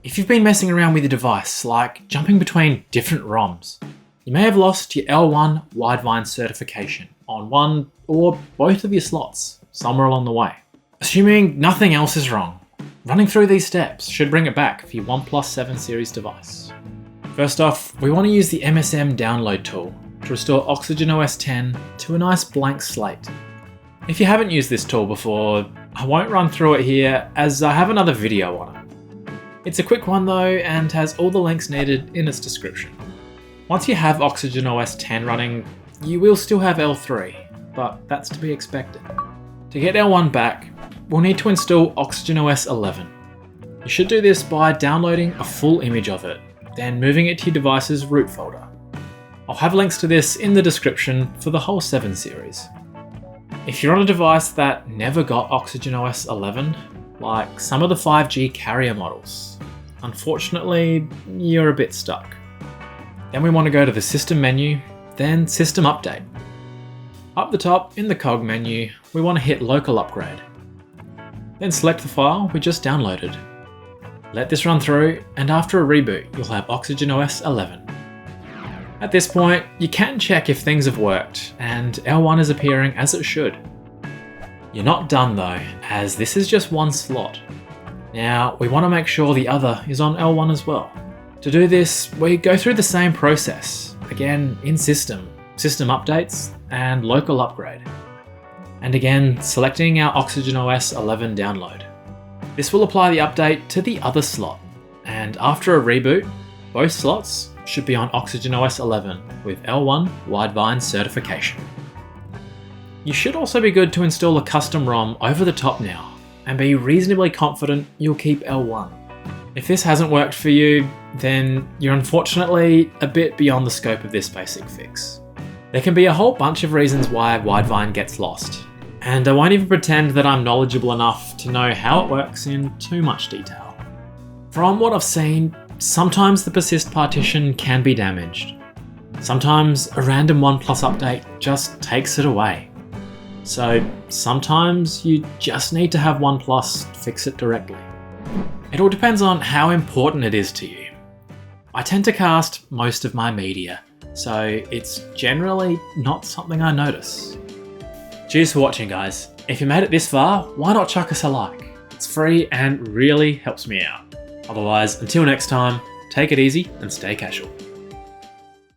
If you've been messing around with your device, like jumping between different ROMs, you may have lost your L1 Widevine Certification on one or both of your slots somewhere along the way. Assuming nothing else is wrong, running through these steps should bring it back for your OnePlus 7 series device. First off, we want to use the MSM download tool to restore OxygenOS 10 to a nice blank slate. If you haven't used this tool before, I won't run through it here as I have another video on it. It's a quick one though and has all the links needed in its description. Once you have OxygenOS 10 running, you will still have L3, but that's to be expected. To get L1 back, we'll need to install OxygenOS 11. You should do this by downloading a full image of it, then moving it to your device's root folder. I'll have links to this in the description for the whole 7 series. If you're on a device that never got OxygenOS 11, like some of the 5G carrier models, unfortunately, you're a bit stuck. Then we want to go to the System menu, then System Update. Up the top in the cog menu, we want to hit Local Upgrade. Then select the file we just downloaded. Let this run through, and after a reboot, you'll have OxygenOS 11. At this point, you can check if things have worked, and L1 is appearing as it should. You're not done though, as this is just one slot. Now, we want to make sure the other is on L1 as well. To do this, we go through the same process, again in System Updates, and Local Upgrade. And again, selecting our OxygenOS 11 download. This will apply the update to the other slot, and after a reboot, both slots should be on OxygenOS 11 with L1 Widevine Certification. You should also be good to install a custom ROM over the top now, and be reasonably confident you'll keep L1. If this hasn't worked for you, then you're unfortunately a bit beyond the scope of this basic fix. There can be a whole bunch of reasons why Widevine gets lost, and I won't even pretend that I'm knowledgeable enough to know how it works in too much detail. From what I've seen, sometimes the persist partition can be damaged. Sometimes a random OnePlus update just takes it away. So sometimes you just need to have OnePlus fix it directly. It all depends on how important it is to you. I tend to cast most of my media, so it's generally not something I notice. Cheers for watching, guys. If you made it this far, why not chuck us a like? It's free and really helps me out. Otherwise, until next time, take it easy and stay casual.